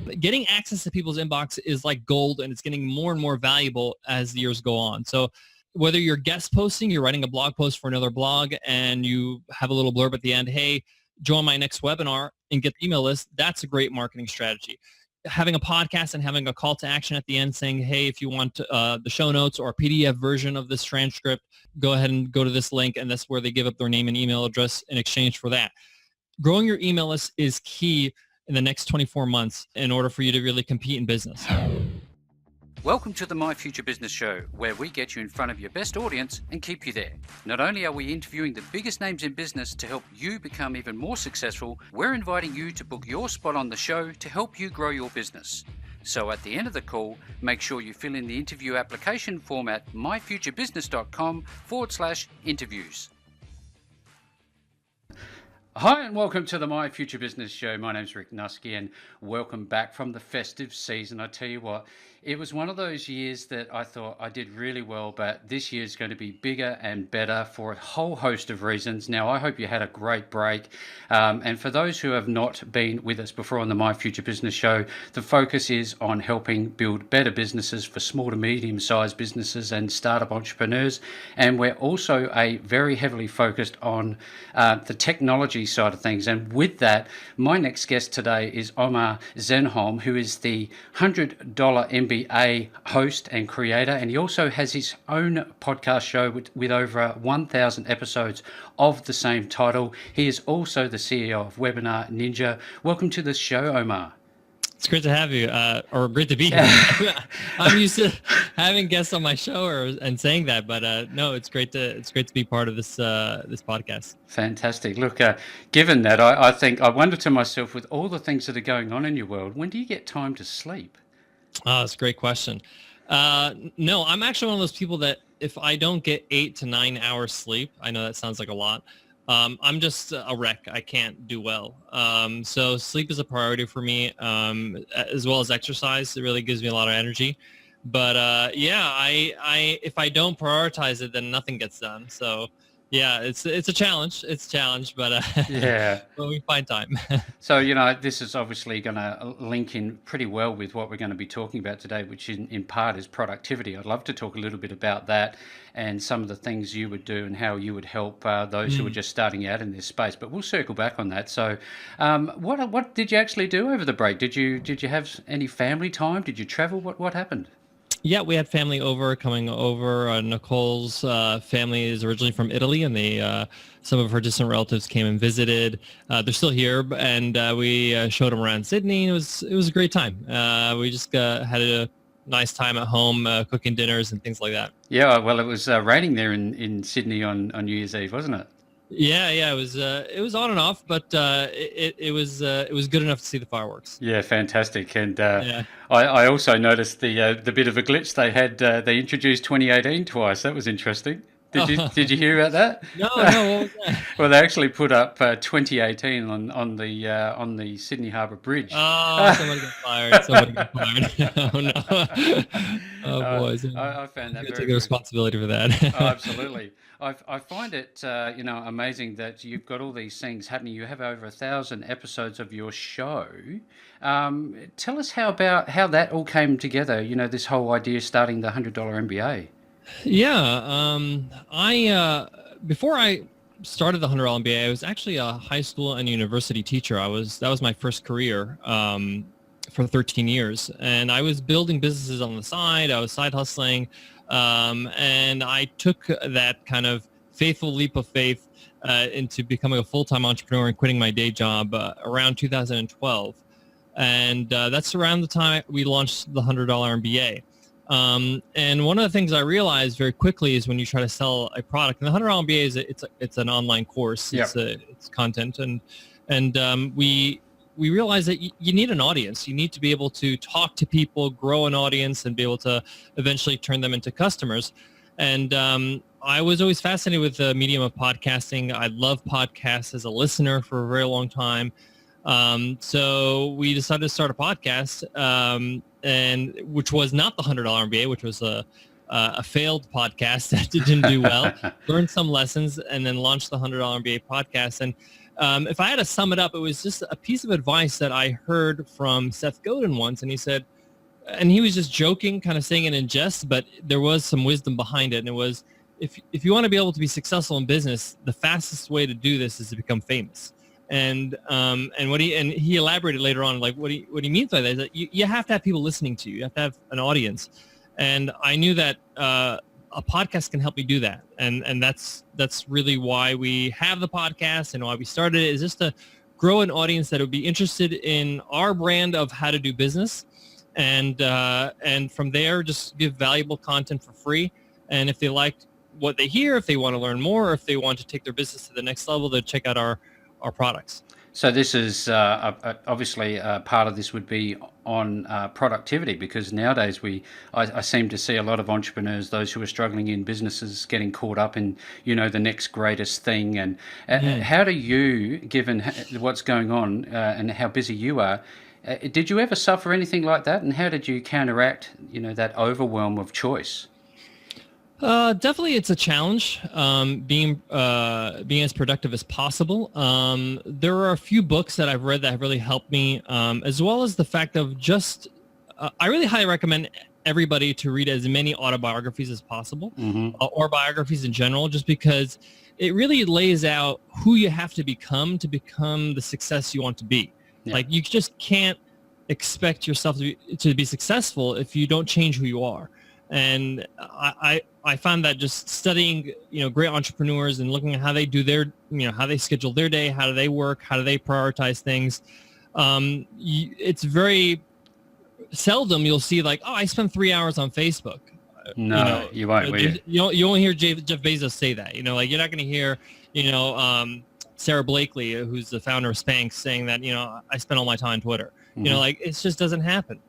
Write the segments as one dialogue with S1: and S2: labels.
S1: Getting access to people's inbox is like gold, and it's getting more and more valuable as the years go on. So whether you're guest posting, you're writing a blog post for another blog, and you have a little blurb at the end, hey, join my next webinar and get the email list, that's a great marketing strategy. Having a podcast and having a call to action at the end saying, hey, if you want the show notes or a PDF version of this transcript, go ahead and go to this link, and that's where they give up their name and email address in exchange for that. Growing your email list is key in the next 24 months in order for you to really compete in business.
S2: Welcome to the My Future Business Show, where we get you in front of your best audience and keep you there. Not only are we interviewing the biggest names in business to help you become even more successful, we're inviting you to book your spot on the show to help you grow your business. So at the end of the call, make sure you fill in the interview application form at myfuturebusiness.com/interviews. Hi and welcome to the My Future Business Show. My name's Rick Nusky and welcome back from the festive season. I tell you what, it was one of those years that I thought I did really well, but this year is going to be bigger and better for a whole host of reasons. Now, I hope you had a great break. And for those who have not been with us before on the My Future Business Show, the focus is on helping build better businesses for small to medium-sized businesses and startup entrepreneurs. And we're also very heavily focused on the technology side of things. And with that, my next guest today is Omar Zenhom, who is the $100 MBA host and creator, and he also has his own podcast show with over 1,000 episodes of the same title. He is also the CEO of Webinar Ninja. Welcome to the show, Omar.
S1: It's great to have you, or great to be here. I'm used to having guests on my show and saying that, but no, it's great to be part of this podcast.
S2: Fantastic. Look, given that, I think I wonder to myself, with all the things that are going on in your world, when do you get time to sleep?
S1: Oh, that's a great question. No, I'm actually one of those people that if I don't get 8 to 9 hours sleep, I know that sounds like a lot. I'm just a wreck. I can't do well. So sleep is a priority for me, as well as exercise. It really gives me a lot of energy. But yeah, I if I don't prioritize it, then nothing gets done. So yeah, it's a challenge. It's a challenge, but
S2: yeah,
S1: but we find time.
S2: So, this is obviously going to link in pretty well with what we're going to be talking about today, which in part is productivity. I'd love to talk a little bit about that and some of the things you would do and how you would help those who are just starting out in this space. But we'll circle back on that. So what did you actually do over the break? Did you have any family time? Did you travel? What happened?
S1: Yeah, we had family coming over. Nicole's family is originally from Italy, and some of her distant relatives came and visited. They're still here, and we showed them around Sydney. It was a great time. We just had a nice time at home, cooking dinners and things like that.
S2: Yeah, well, it was raining there in Sydney on New Year's Eve, wasn't it?
S1: Yeah, it was on and off, but it was good enough to see the fireworks.
S2: Yeah, fantastic. And I also noticed the bit of a glitch they had. They introduced 2018 twice. That was interesting. Did you hear about that?
S1: No. What was that?
S2: Well, they actually put up 2018 on the Sydney Harbour Bridge.
S1: Oh, somebody got fired. Oh no. Oh boys.
S2: I found that very
S1: take the responsibility for that.
S2: Oh, absolutely. I find it amazing that you've got all these things happening. You have over 1,000 episodes of your show. Tell us how that all came together. This whole idea of starting the $100 MBA.
S1: Yeah, before I started the $100 MBA, I was actually a high school and university teacher. That was my first career for 13 years, and I was building businesses on the side. I was side hustling, and I took that kind of faithful leap of faith into becoming a full-time entrepreneur and quitting my day job around 2012, and that's around the time we launched the $100 MBA. And one of the things I realized very quickly is when you try to sell a product, and the $100 MBA it's an online course, it's content, and we realized that you need an audience. You need to be able to talk to people, grow an audience, and be able to eventually turn them into customers. And I was always fascinated with the medium of podcasting. I love podcasts as a listener for a very long time. So we decided to start a podcast, and which was not the $100 MBA, which was a failed podcast that didn't do well. Learned some lessons, and then launched the $100 MBA podcast. And if I had to sum it up, it was just a piece of advice that I heard from Seth Godin once, and he said, and he was just joking, kind of saying it in jest, but there was some wisdom behind it, and it was, if you want to be able to be successful in business, the fastest way to do this is to become famous. And he elaborated later on, like what he means by that is that you have to have people listening to you. You have to have an audience. And I knew that a podcast can help me do that. And that's really why we have the podcast and why we started it, is just to grow an audience that would be interested in our brand of how to do business. And from there, just give valuable content for free. And if they liked what they hear, if they want to learn more, or if they want to take their business to the next level, they'll check out our products.
S2: So this is obviously part of this would be on productivity, because nowadays I seem to see a lot of entrepreneurs, those who are struggling in businesses, getting caught up in the next greatest thing. And how do you, given what's going on and how busy you are, did you ever suffer anything like that? And how did you counteract that overwhelm of choice?
S1: Definitely, it's a challenge, being as productive as possible. There are a few books that I've read that have really helped me, as well as the fact of just, I really highly recommend everybody to read as many autobiographies as possible, or biographies in general, just because it really lays out who you have to become the success you want to be. Yeah. Like, you just can't expect yourself to be successful if you don't change who you are. And I found that just studying, great entrepreneurs and looking at how they do their, how they schedule their day, how do they work, how do they prioritize things. It's very seldom you'll see like, oh, I spent 3 hours on Facebook.
S2: No, you won't.
S1: You won't hear Jeff Bezos say that. Like, you're not going to hear, Sarah Blakely, who's the founder of Spanx, saying that, I spent all my time on Twitter. Like, it just doesn't happen.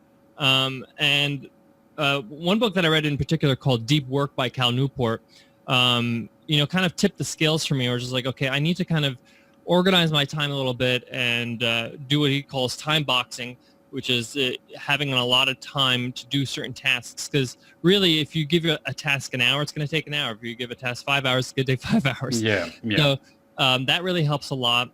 S1: One book that I read in particular called Deep Work by Cal Newport, kind of tipped the scales for me, or just like, okay, I need to kind of organize my time a little bit and do what he calls time boxing, which is having a lot of time to do certain tasks. Because really, if you give a task an hour, it's going to take an hour. If you give a task 5 hours, it's going to take 5 hours.
S2: Yeah.
S1: So that really helps a lot.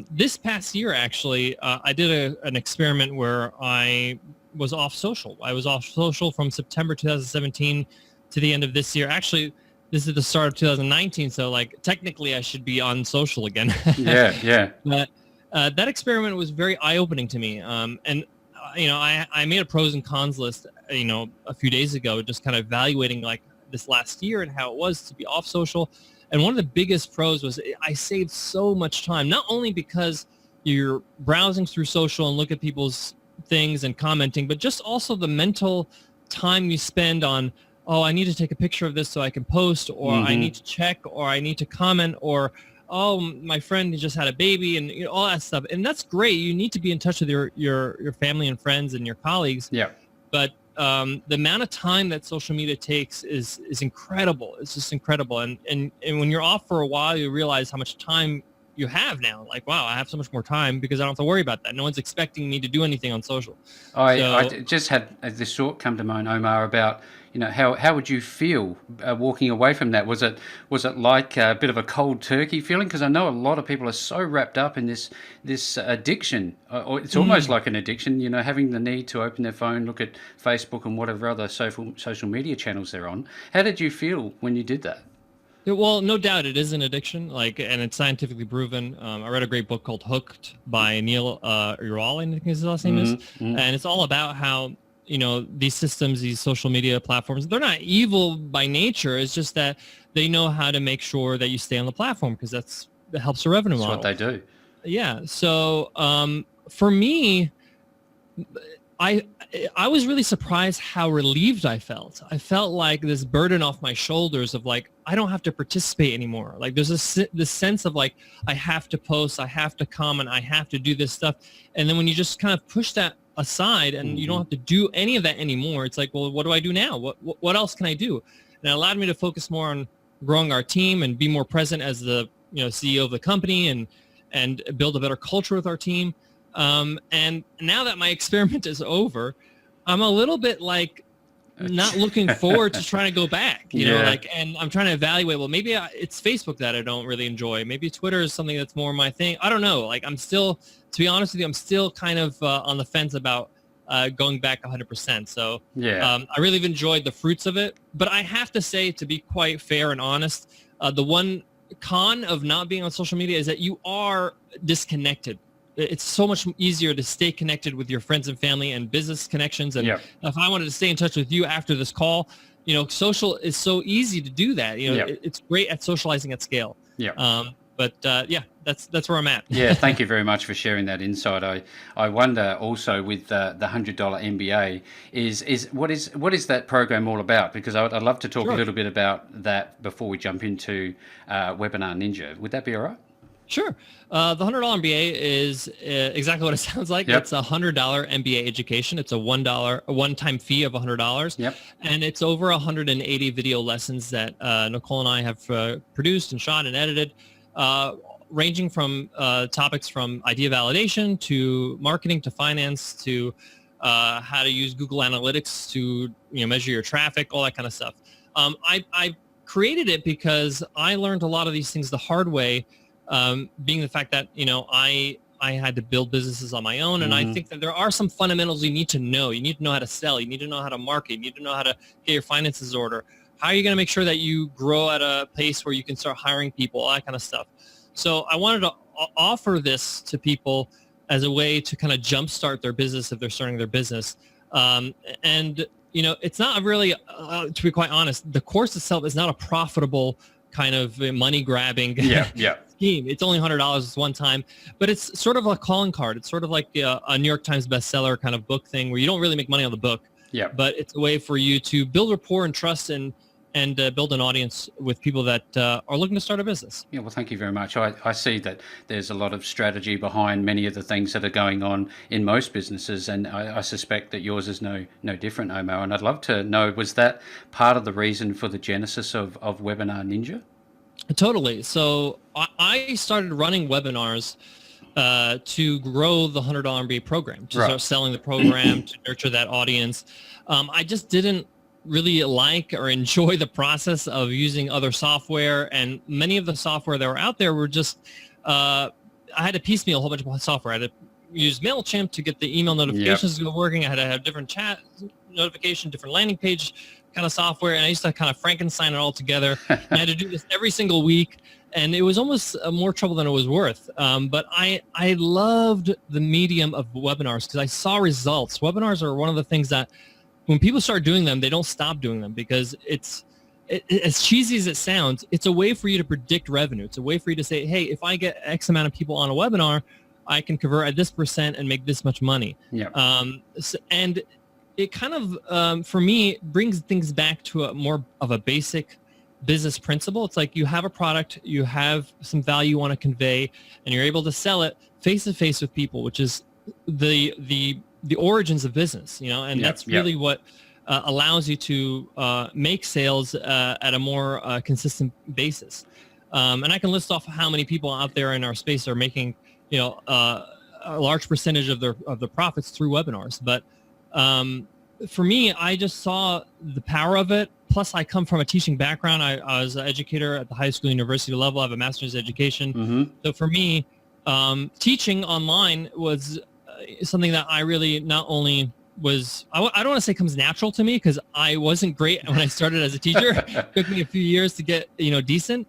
S1: This past year, actually, I did an experiment where I was off social. I was off social from September 2017 to the end of this year. Actually, this is the start of 2019, so like technically I should be on social again.
S2: Yeah.
S1: But that experiment was very eye-opening to me. And I made a pros and cons list, a few days ago, just kind of evaluating like this last year and how it was to be off social. And one of the biggest pros was I saved so much time, not only because you're browsing through social and look at people's things and commenting, but just also the mental time you spend on, oh, I need to take a picture of this so I can post, or I need to check, or I need to comment, or, oh, my friend just had a baby, and all that stuff. And that's great. You need to be in touch with your family and friends and your colleagues.
S2: Yeah.
S1: But the amount of time that social media takes is incredible. It's just incredible. And when you're off for a while, you realize how much time you have now. Like, wow, I have so much more time because I don't have to worry about that. No one's expecting me to do anything on social.
S2: I just had this thought come to mind, Omar, about how would you feel walking away from that? Was it like a bit of a cold turkey feeling? Because I know a lot of people are so wrapped up in this addiction, or it's almost like an addiction. Having the need to open their phone, look at Facebook and whatever other social media channels they're on. How did you feel when you did that?
S1: Well, no doubt it is an addiction, and it's scientifically proven. I read a great book called Hooked by Neil Ural, I think his last name is, and it's all about how, these systems, these social media platforms, they're not evil by nature. It's just that they know how to make sure that you stay on the platform, because that helps the revenue model.
S2: That's what they do.
S1: Yeah. So for me, I was really surprised how relieved I felt. I felt like this burden off my shoulders of like, I don't have to participate anymore. Like, there's this sense of like, I have to post, I have to comment, I have to do this stuff. And then when you just kind of push that aside and you don't have to do any of that anymore, it's like, well, what do I do now? What else can I do? And it allowed me to focus more on growing our team and be more present as the CEO of the company and build a better culture with our team. And now that my experiment is over, I'm a little bit like not looking forward to trying to go back, you know, like, and I'm trying to evaluate, well, maybe it's Facebook that I don't really enjoy. Maybe Twitter is something that's more my thing. I don't know. Like, I'm still, to be honest with you, I'm still kind of on the fence about going back 100%. So I really have enjoyed the fruits of it. But I have to say, to be quite fair and honest, the one con of not being on social media is that you are disconnected. It's so much easier to stay connected with your friends and family and business connections. And if I wanted to stay in touch with you after this call, you know, social is so easy to do that. You know, it's great at socializing at scale. But that's where I'm at.
S2: Thank you very much for sharing that insight. I wonder also with the $100 MBA is what is that program all about? Because I'd love to talk a little bit about that before we jump into Webinar Ninja. Would that be all right?
S1: Sure. The $100 MBA is exactly what it sounds like. It's a $100 MBA education. It's a one-time fee of $100. And it's over 180 video lessons that Nicole and I have produced and shot and edited, ranging from topics from idea validation to marketing to finance to how to use Google Analytics to measure your traffic, all that kind of stuff. I created it because I learned a lot of these things the hard way. Being the fact that, I had to build businesses on my own. And I think that there are some fundamentals you need to know. You need to know how to sell. You need to know how to market. You need to know how to get your finances in order. How are you going to make sure that you grow at a pace where you can start hiring people, all that kind of stuff. So I wanted to offer this to people as a way to kind of jumpstart their business if they're starting their business. It's not really, to be quite honest, the course itself is not a profitable kind of money grabbing scheme. It's only $100 one time, but it's sort of a calling card. It's sort of like a New York Times bestseller kind of book thing where you don't really make money on the book, but it's a way for you to build rapport and trust and build an audience with people that are looking to start a business.
S2: Well, thank you very much. I see that there's a lot of strategy behind many of the things that are going on in most businesses, and I suspect that yours is no different, Omar. And I'd love to know, was that part of the reason for the genesis of Webinar Ninja?
S1: Totally. So I started running webinars to grow the $100 MBA program, to start selling the program, to nurture that audience. I just didn't really like or enjoy the process of using other software, and many of the software that were out there were just I had to piecemeal a whole bunch of software. I had to use MailChimp to get the email notifications working. I had to have different chat notification, different landing page kind of software, and I used to kind of Frankenstein it all together. And I had to do this every single week, and it was almost more trouble than it was worth. But I loved the medium of webinars because I saw results. Webinars are one of the things that when people start doing them, they don't stop doing them, because it's as cheesy as it sounds, it's a way for you to predict revenue. It's a way for you to say, hey, if I get X amount of people on a webinar, I can convert at this % and make this much money. And it kind of, for me, brings things back to a more of a basic business principle. It's like you have a product, you have some value you want to convey, and you're able to sell it face to face with people, which is the origins of business, and that's really what allows you to make sales at a more consistent basis. And I can list off how many people out there in our space are making, a large percentage of the profits through webinars. But for me, I just saw the power of it. Plus, I come from a teaching background. I was an educator at the high school, university level. I have a master's education. So for me, teaching online was something that I really not only was, I don't want to say comes natural to me, because I wasn't great when I started as a teacher. It took me a few years to get, decent.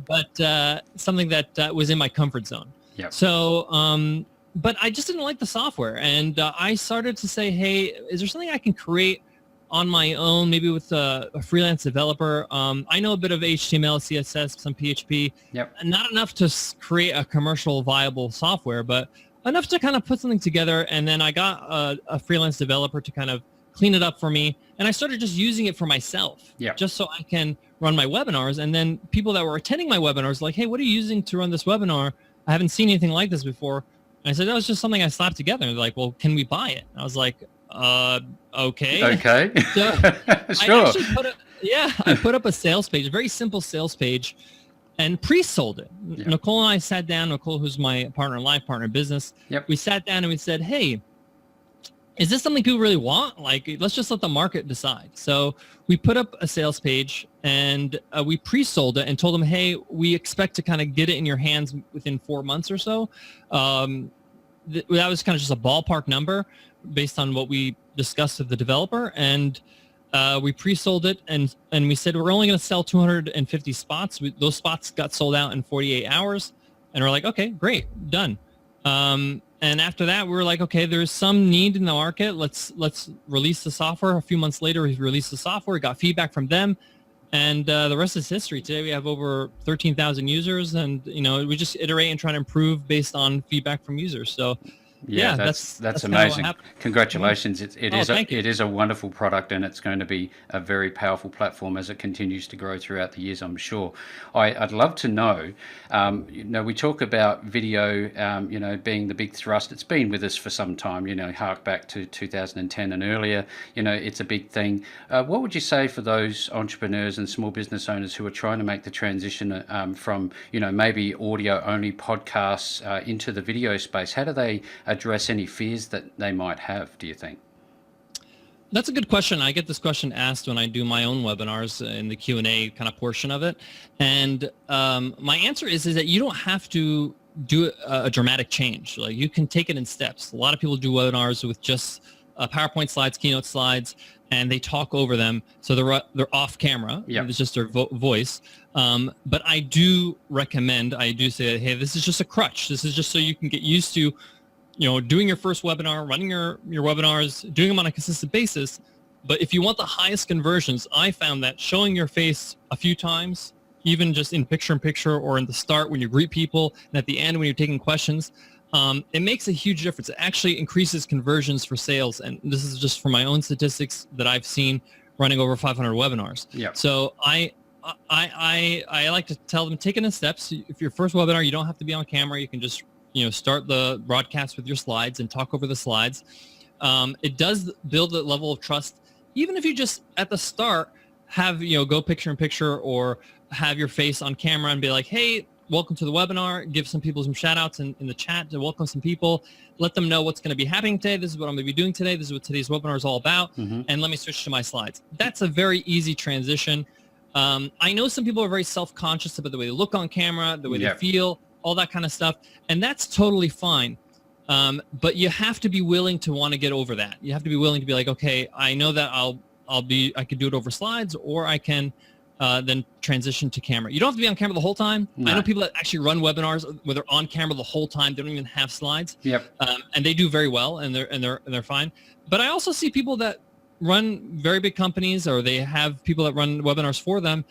S1: But something that was in my comfort zone. So, but I just didn't like the software. And I started to say, hey, is there something I can create on my own, maybe with a freelance developer? I know a bit of HTML, CSS, some PHP, not enough to create a commercial viable software, but enough to kind of put something together. And then I got a freelance developer to kind of clean it up for me. And I started just using it for myself, just so I can run my webinars. And then people that were attending my webinars like, hey, what are you using to run this webinar? I haven't seen anything like this before. And I said, that was just something I slapped together. And they're like, well, can we buy it? And I was like, okay. So
S2: Sure.
S1: I put up a sales page, a very simple sales page, and pre-sold it. Nicole and I sat down, Nicole, who's my partner in life, partner in business. We sat down and we said, hey, is this something people really want? Like, let's just let the market decide. So we put up a sales page and we pre-sold it and told them, hey, we expect to kind of get it in your hands within 4 months or so. That was kind of just a ballpark number based on what we discussed with the developer. And we pre-sold it and we said, we're only going to sell 250 spots. Those spots got sold out in 48 hours. And we're like, okay, great, done. And after that, we were like, okay, there's some need in the market. Let's release the software. A few months later, we released the software, got feedback from them, and the rest is history. Today, we have over 13,000 users, and we just iterate and try to improve based on feedback from users. So.
S2: Yeah, that's amazing. Congratulations. It is a wonderful product, and it's going to be a very powerful platform as it continues to grow throughout the years, I'm sure. I'd love to know, we talk about video, being the big thrust. It's been with us for some time, hark back to 2010 and earlier, it's a big thing. What would you say for those entrepreneurs and small business owners who are trying to make the transition from, maybe audio only podcasts into the video space? How do they address any fears that they might have, do you think?
S1: That's a good question. I get this question asked when I do my own webinars in the Q&A kind of portion of it. And my answer is that you don't have to do a dramatic change. Like, you can take it in steps. A lot of people do webinars with just PowerPoint slides, keynote slides, and they talk over them. So they're off camera. Yep. It's just their voice. But I do say, hey, this is just a crutch. This is just so you can get used to doing your first webinar, running your webinars, doing them on a consistent basis. But if you want the highest conversions, I found that showing your face a few times, even just in picture-in-picture or in the start when you greet people, and at the end when you're taking questions, it makes a huge difference. It actually increases conversions for sales. And this is just from my own statistics that I've seen running over 500 webinars. Yep. So I like to tell them, take it in steps. If your first webinar, you don't have to be on camera. You can just start the broadcast with your slides and talk over the slides. It does build a level of trust, even if you just at the start have go picture in picture or have your face on camera and be like, hey, welcome to the webinar. Give some people some shout outs in the chat to welcome some people. Let them know what's going to be happening today. This is what I'm going to be doing today. This is what today's webinar is all about. Mm-hmm. And let me switch to my slides. That's a very easy transition. I know some people are very self-conscious about the way they look on camera, the way they feel, all that kind of stuff. And that's totally fine. But you have to be willing to want to get over that. You have to be willing to be like, okay, I know that I could do it over slides, or I can then transition to camera. You don't have to be on camera the whole time. No. I know people that actually run webinars where they're on camera the whole time. They don't even have slides. Yep. And they do very well, and they're fine. But I also see people that run very big companies, or they have people that run webinars for them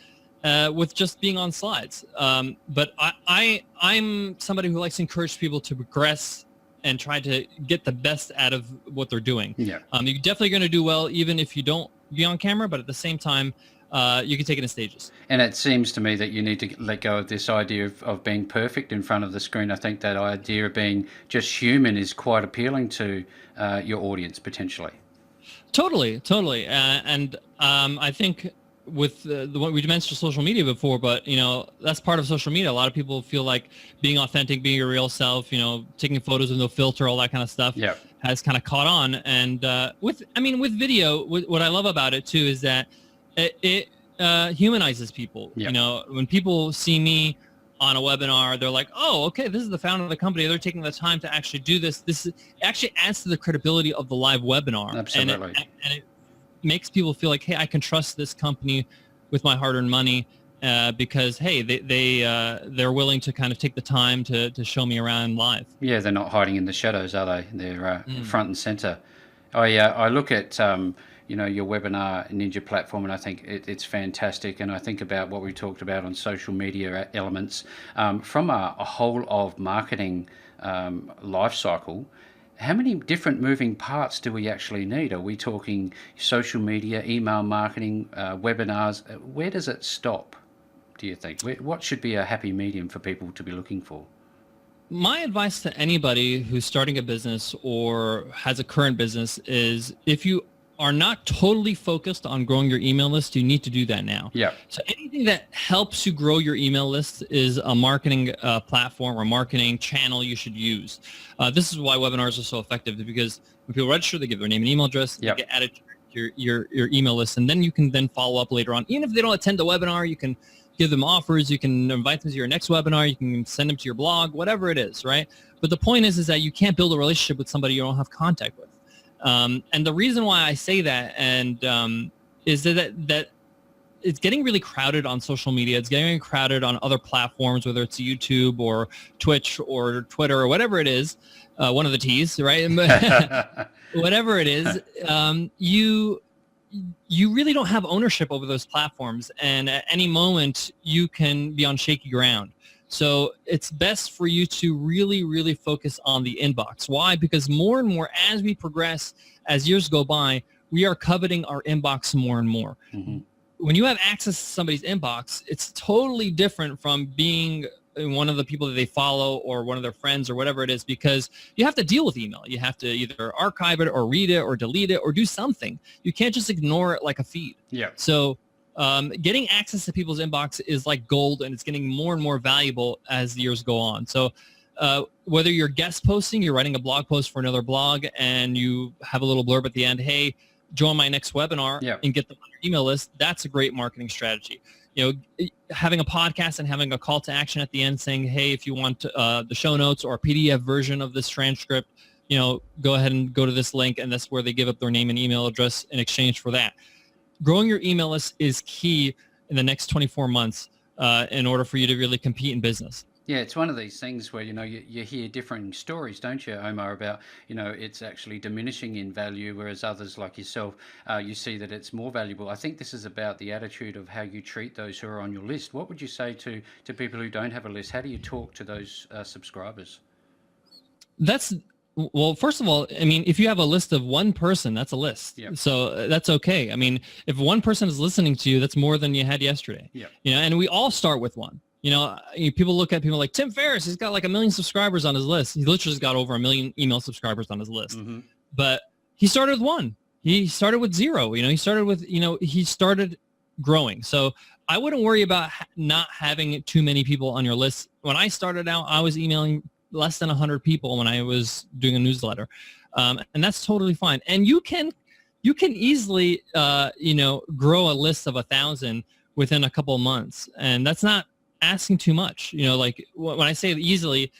S1: with just being on slides. But I'm somebody who likes to encourage people to progress and try to get the best out of what they're doing. Yeah. You're definitely going to do well even if you don't be on camera, but at the same time, you can take it in stages. And
S2: it seems to me that you need to let go of this idea of being perfect in front of the screen. I think that idea of being just human is quite appealing to your audience potentially.
S1: Totally. And I think with the one we mentioned social media before, but that's part of social media. A lot of people feel like being authentic, being your real self, taking photos with no filter, all that kind of stuff has kind of caught on. And with video, what I love about it too is that it humanizes people. Yep. When people see me on a webinar, they're like, oh, okay, this is the founder of the company. They're taking the time to actually do this. It actually adds to the credibility of the live webinar.
S2: Absolutely.
S1: And it makes people feel like, hey, I can trust this company with my hard-earned money because, hey, they're willing to kind of take the time to show me around live.
S2: Yeah, they're not hiding in the shadows, are they? They're front and center. I look at your Webinar Ninja platform, and I think it's fantastic. And I think about what we talked about on social media elements from a whole of marketing life cycle. How many different moving parts do we actually need? Are we talking social media, email marketing, webinars? Where does it stop, do you think? What should be a happy medium for people to be looking for?
S1: My advice to anybody who's starting a business or has a current business is, if you are not totally focused on growing your email list, you need to do that now.
S2: Yeah.
S1: So anything that helps you grow your email list is a marketing platform or marketing channel you should use. This is why webinars are so effective, because when people register, they give their name and email address, and
S2: Yep.
S1: they get added to your email list, and then you can then follow up later on. Even if they don't attend the webinar, you can give them offers, you can invite them to your next webinar, you can send them to your blog, whatever it is, right? But the point is that you can't build a relationship with somebody you don't have contact with. And the reason why I say that is that it's getting really crowded on social media. It's getting crowded on other platforms, whether it's YouTube or Twitch or Twitter or whatever it is, one of the T's, right? Whatever it is, you really don't have ownership over those platforms, and at any moment you can be on shaky ground. So it's best for you to really, really focus on the inbox. Why? Because more and more as we progress, as years go by, we are coveting our inbox more and more.
S2: Mm-hmm.
S1: When you have access to somebody's inbox, it's totally different from being one of the people that they follow or one of their friends or whatever it is, because you have to deal with email. You have to either archive it or read it or delete it or do something. You can't just ignore it like a feed.
S2: Yeah.
S1: So getting access to people's inbox is like gold, and it's getting more and more valuable as the years go on. So whether you're guest posting, you're writing a blog post for another blog, and you have a little blurb at the end, hey, join my next webinar,
S2: yeah.
S1: and get them on your email list, that's a great marketing strategy. You know, having a podcast and having a call to action at the end saying, hey, if you want the show notes or a PDF version of this transcript, you know, go ahead and go to this link, and that's where they give up their name and email address in exchange for that. Growing your email list is key in the next 24 months in order for you to really compete in business.
S2: Yeah, it's one of these things where, you know, you hear differing stories, don't you, Omar, about, you know, it's actually diminishing in value, whereas others like yourself, you see that it's more valuable. I think this is about the attitude of how you treat those who are on your list. What would you say to people who don't have a list? How do you talk to those subscribers?
S1: Well, first of all, I mean, if you have a list of one person, that's a list.
S2: Yep.
S1: So that's okay. I mean, if one person is listening to you, that's more than you had yesterday.
S2: Yep.
S1: You know, and we all start with one. You know, people look at people like Tim Ferriss. He's got like 1 million subscribers on his list. He literally has got over 1 million email subscribers on his list. Mm-hmm. But he started with one. He started with zero. You know, he started growing. So I wouldn't worry about not having too many people on your list. When I started out, I was emailing less than 100 people when I was doing a newsletter. And that's totally fine. And you can easily, grow a list of 1,000 within a couple of months. And that's not asking too much. You know, like when I say easily,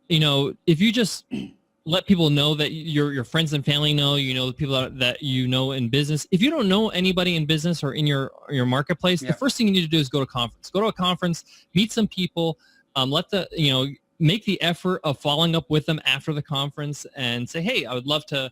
S1: you know, if you just let people know that your friends and family know, you know, the people that you know in business. If you don't know anybody in business or in your marketplace, the first thing you need to do is go to a conference, meet some people, make the effort of following up with them after the conference and say, hey, I would love to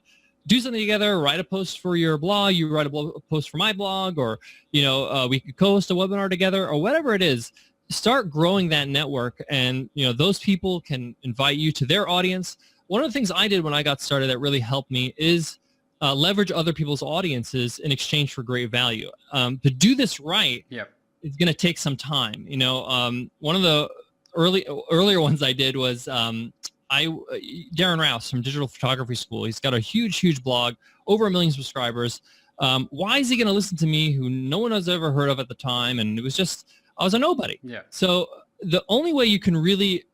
S1: do something together, write a post for your blog, you write a post for my blog, or, you know, we could co-host a webinar together, or whatever it is. Start growing that network, and, you know, those people can invite you to their audience. One of the things I did when I got started that really helped me is leverage other people's audiences in exchange for great value. To do this right, it's going to take some time. You know, one of the earlier ones I did was Darren Rouse from Digital Photography School. He's got a huge blog, over 1 million subscribers. Why is he going to listen to me, who no one has ever heard of at the time? And it was just, I was a nobody. Yeah. So the only way you can really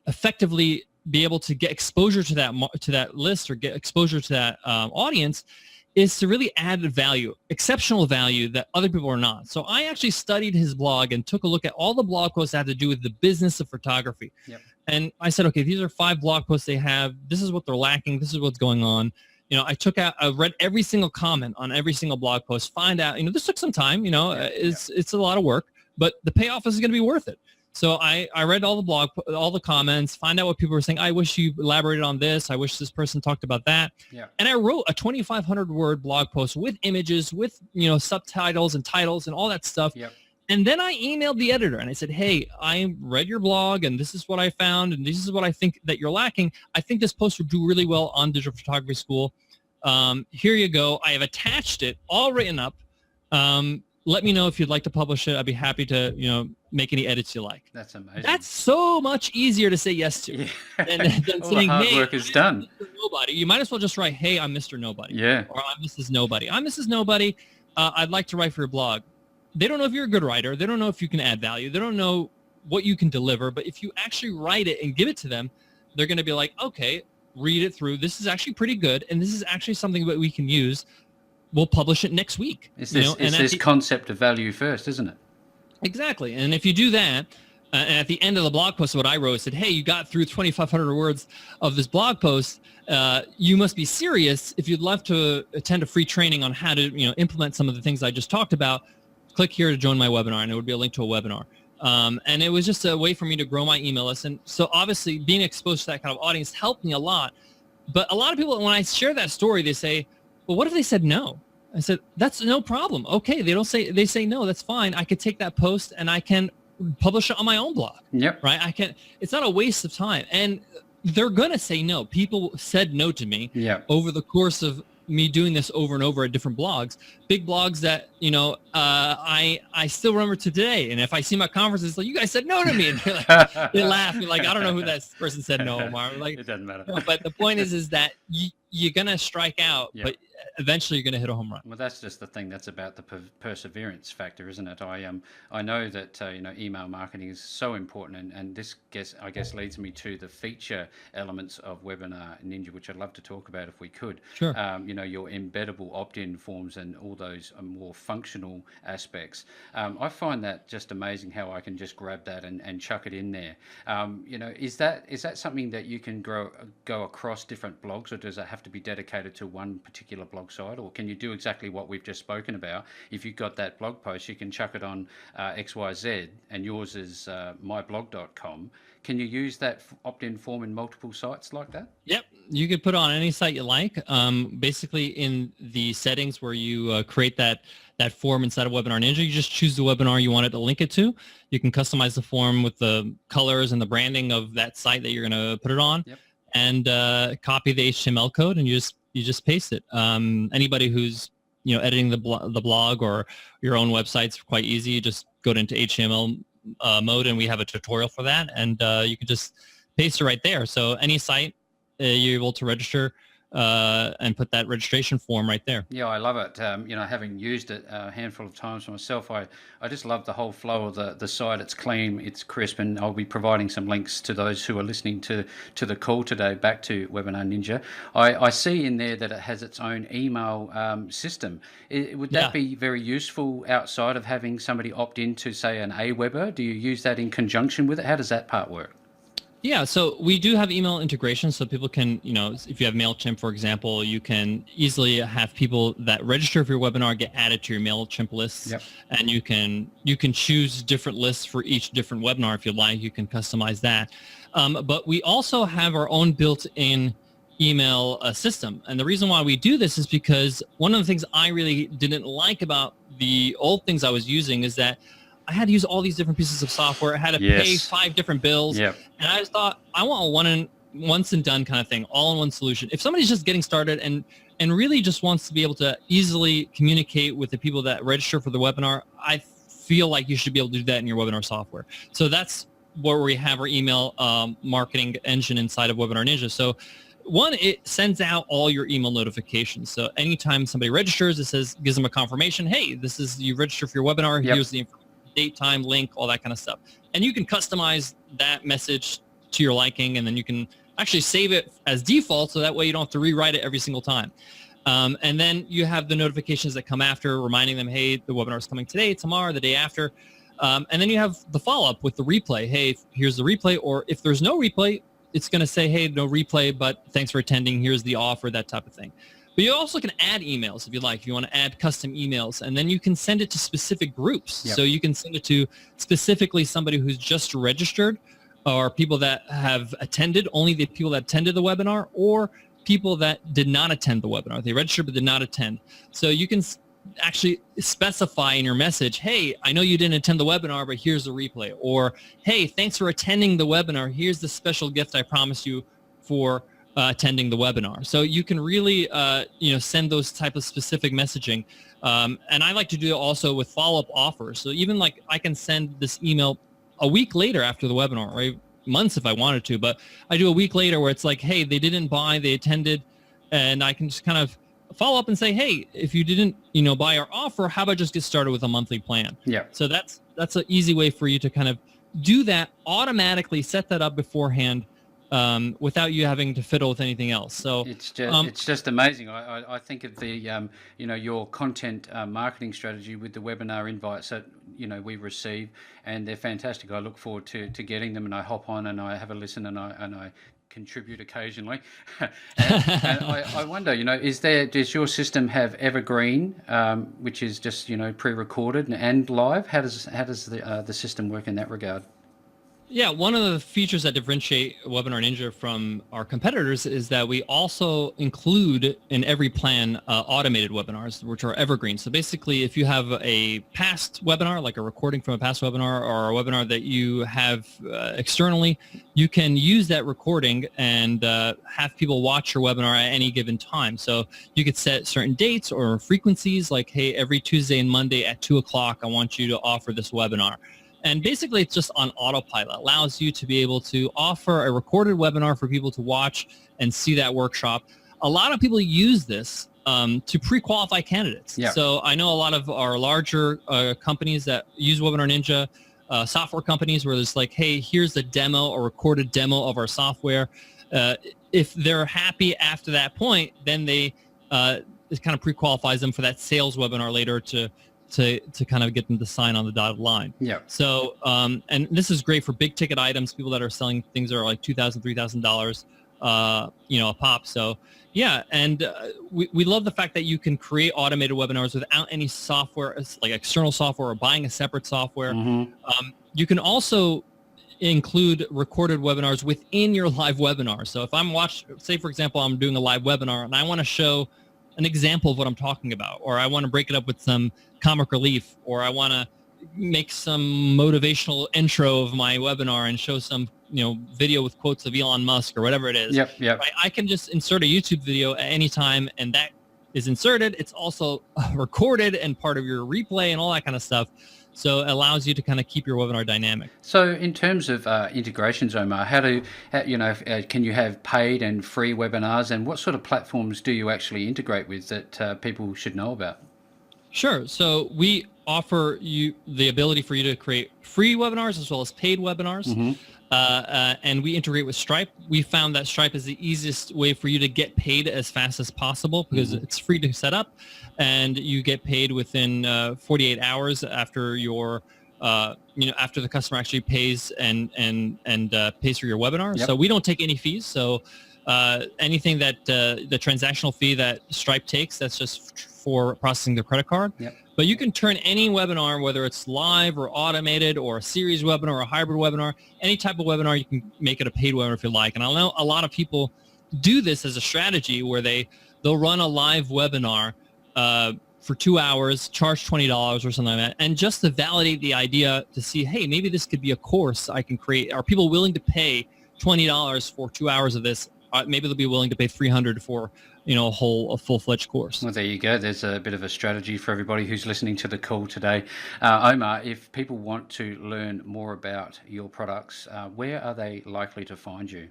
S1: effectively be able to get exposure to that list or get exposure to that audience is to really add value, exceptional value that other people are not. So I actually studied his blog and took a look at all the blog posts that had to do with the business of photography. Yep. And I said, okay, these are 5 blog posts they have. This is what they're lacking. This is what's going on. You know, I read every single comment on every single blog post, find out, you know, this took some time, you know, it's a lot of work, but the payoff is going to be worth it. So I read all the comments, find out what people were saying. I wish you elaborated on this. I wish this person talked about that. Yeah. And I wrote a 2,500 word blog post with images, with, you know, subtitles and titles and all that stuff. Yep. And then I emailed the editor and I said, hey, I read your blog and this is what I found and this is what I think that you're lacking. I think this post would do really well on Digital Photography School. Here you go. I have attached it all written up. let me know if you'd like to publish it. I'd be happy to, make any edits you like.
S2: That's amazing.
S1: That's so much easier to say yes to than
S2: All
S1: saying,
S2: the hard
S1: hey,
S2: work is done.
S1: Mr. Nobody. You might as well just write, hey, I'm Mr. Nobody.
S2: Yeah.
S1: Or I'm Mrs. Nobody. I'm Mrs. Nobody. I'd like to write for your blog. They don't know if you're a good writer. They don't know if you can add value. They don't know what you can deliver. But if you actually write it and give it to them, they're going to be like, okay, read it through. This is actually pretty good. And this is actually something that we can use. We'll publish it next week.
S2: It's this concept of value first, isn't it?
S1: Exactly. And if you do that, and at the end of the blog post, what I wrote said, hey, you got through 2,500 words of this blog post. You must be serious. If you'd love to attend a free training on how to implement some of the things I just talked about, click here to join my webinar. And it would be a link to a webinar. And it was just a way for me to grow my email list. And so obviously being exposed to that kind of audience helped me a lot. But a lot of people, when I share that story, they say, well, what if they said no? I said, that's no problem. Okay, they say no, that's fine. I could take that post and I can publish it on my own blog.
S2: Yep.
S1: Right? It's not a waste of time. And they're going to say no. People said no to me over the course of me doing this over and over at different blogs, big blogs that, I still remember to today. And if I see my conferences, like, you guys said no to me. And they laugh. They're like, I don't know who that person said no, Omar. Like,
S2: it doesn't matter.
S1: But the point is that you're going to strike out, but eventually you're going to hit a home run.
S2: Well, that's just the thing. That's about the perseverance factor, isn't it? I know that email marketing is so important, and this I guess leads me to the feature elements of Webinar Ninja, which I'd love to talk about if we could.
S1: Sure.
S2: Your embeddable opt-in forms and all those more functional aspects. I find that just amazing how I can just grab that and chuck it in there. Is that something that you can go across different blogs, or does it have to be dedicated to one particular blog site, or can you do exactly what we've just spoken about? If you've got that blog post, you can chuck it on XYZ, and yours is myblog.com. Can you use that opt-in form in multiple sites like that?
S1: Yep, you could put it on any site you like. Basically, in the settings where you create that form inside of Webinar Ninja, you just choose the webinar you want it to link it to. You can customize the form with the colors and the branding of that site that you're going to put it on, and copy the HTML code, and you just paste it. Anybody who's editing the blog or your own website's quite easy. You just go into HTML mode, and we have a tutorial for that, and you can just paste it right there. So any site, you're able to register and put that registration form right there.
S2: Yeah, I love it. Having used it a handful of times myself, I just love the whole flow of the site. It's clean, it's crisp, and I'll be providing some links to those who are listening to the call today back to Webinar Ninja. I see in there that it has its own email system. Would that be very useful outside of having somebody opt in to, say, an Aweber? Do you use that in conjunction with it? How does that part work?
S1: Yeah, so we do have email integration, so people can, if you have MailChimp, for example, you can easily have people that register for your webinar get added to your MailChimp lists, and you can choose different lists for each different webinar if you like. You can customize that. But we also have our own built-in email system, and the reason why we do this is because one of the things I really didn't like about the old things I was using is that I had to use all these different pieces of software. I had to pay 5 different bills. And I just thought, I want a once and done kind of thing, all in one solution. If somebody's just getting started and really just wants to be able to easily communicate with the people that register for the webinar, I feel like you should be able to do that in your webinar software. So that's where we have our email marketing engine inside of Webinar Ninja. So one, it sends out all your email notifications. So anytime somebody registers, gives them a confirmation. Hey, you registered for your webinar. Here's the information. Date, time, link, all that kind of stuff. And you can customize that message to your liking, and then you can actually save it as default, so that way you don't have to rewrite it every single time. And then you have the notifications that come after, reminding them, hey, the webinar is coming today, tomorrow, the day after. And then you have the follow-up with the replay. Hey, here's the replay. Or if there's no replay, it's going to say, hey, no replay, but thanks for attending. Here's the offer, that type of thing. But you also can add emails if you like. If you want to add custom emails, and then you can send it to specific groups. So you can send it to specifically somebody who's just registered, or people that have attended, only the people that attended the webinar, or people that did not attend the webinar. They registered but did not attend. So you can actually specify in your message, hey, I know you didn't attend the webinar, but here's the replay. Or, hey, thanks for attending the webinar. Here's the special gift I promised you for attending the webinar. So you can really, send those type of specific messaging. And I like to do it also with follow-up offers. So even like I can send this email a week later after the webinar, right? Months if I wanted to, but I do a week later where it's like, hey, they didn't buy, they attended, and I can just kind of follow up and say, hey, if you didn't, buy our offer, how about just get started with a monthly plan?
S2: Yeah.
S1: So that's an easy way for you to kind of do that, automatically set that up beforehand, without you having to fiddle with anything else. So
S2: it's just amazing. I think of the your content marketing strategy with the webinar invites that we receive, and they're fantastic. I look forward to getting them, and I hop on and I have a listen, and I contribute occasionally. and I wonder, does your system have evergreen, which is just pre-recorded and live? How does the system work in that regard?
S1: Yeah, one of the features that differentiate Webinar Ninja from our competitors is that we also include in every plan automated webinars, which are evergreen. So basically, if you have a past webinar, like a recording from a past webinar, or a webinar that you have externally, you can use that recording and have people watch your webinar at any given time. So you could set certain dates or frequencies, like, hey, every Tuesday and Monday at 2 o'clock, I want you to offer this webinar. And basically, it's just on autopilot. It allows you to be able to offer a recorded webinar for people to watch and see that workshop. A lot of people use this to pre-qualify candidates.
S2: Yeah.
S1: So I know a lot of our larger companies that use Webinar Ninja, software companies, where there's like, hey, here's a demo, a recorded demo of our software. If they're happy after that point, then it kind of pre-qualifies them for that sales webinar later to kind of get them to sign on the dotted line.
S2: Yeah.
S1: So, and this is great for big ticket items, people that are selling things that are like $2,000, $3,000, a pop. So yeah. And we love the fact that you can create automated webinars without any software, like external software, or buying a separate software.
S2: Mm-hmm.
S1: You can also include recorded webinars within your live webinar. So if I'm say for example, I'm doing a live webinar and I want to show an example of what I'm talking about, or I want to break it up with some comic relief, or I want to make some motivational intro of my webinar and show some, video with quotes of Elon Musk or whatever it is.
S2: Yep.
S1: Right? I can just insert a YouTube video at any time, and that is inserted. It's also recorded and part of your replay and all that kind of stuff. So it allows you to kind of keep your webinar dynamic.
S2: So in terms of integrations, Omar, can you have paid and free webinars, and what sort of platforms do you actually integrate with that people should know about?
S1: Sure. So we offer you the ability for you to create free webinars as well as paid webinars.
S2: Mm-hmm.
S1: And we integrate with Stripe. We found that Stripe is the easiest way for you to get paid as fast as possible, because it's free to set up, and you get paid within 48 hours after after the customer actually pays and pays for your webinar.
S2: Yep.
S1: So we don't take any fees. So anything that the transactional fee that Stripe takes, that's just for processing the credit card.
S2: Yep.
S1: But you can turn any webinar, whether it's live or automated or a series webinar or a hybrid webinar, any type of webinar, you can make it a paid webinar if you like. And I know a lot of people do this as a strategy where they'll run a live webinar for 2 hours, charge $20 or something like that, and just to validate the idea to see, hey, maybe this could be a course I can create. Are people willing to pay $20 for 2 hours of this? Maybe they'll be willing to pay $300 for a full-fledged course.
S2: Well, there you go. There's a bit of a strategy for everybody who's listening to the call today. Omar, if people want to learn more about your products, where are they likely to find you?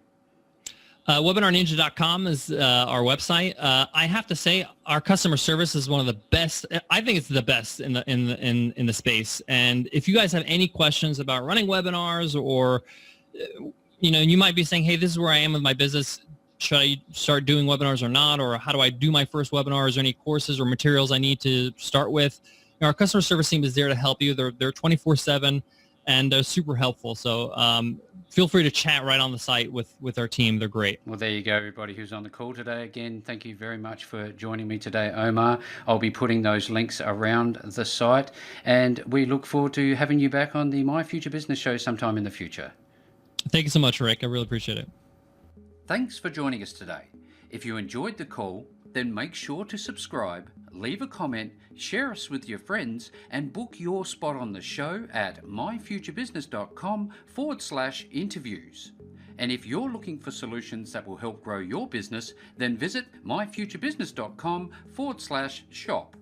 S1: WebinarNinja.com is our website. I have to say, our customer service is one of the best. I think it's the best in the space. And if you guys have any questions about running webinars, or you might be saying, hey, this is where I am with my business. Should I start doing webinars or not? Or how do I do my first webinar? Is there any courses or materials I need to start with? Our customer service team is there to help you. They're 24/7, and they're super helpful. So feel free to chat right on the site with our team. They're great.
S2: Well, there you go, everybody who's on the call today. Again, thank you very much for joining me today, Omar. I'll be putting those links around the site, and we look forward to having you back on the My Future Business show sometime in the future.
S1: Thank you so much, Rick. I really appreciate it.
S2: Thanks for joining us today. If you enjoyed the call, then make sure to subscribe, leave a comment, share us with your friends, and book your spot on the show at myfuturebusiness.com/interviews. And if you're looking for solutions that will help grow your business, then visit myfuturebusiness.com/shop.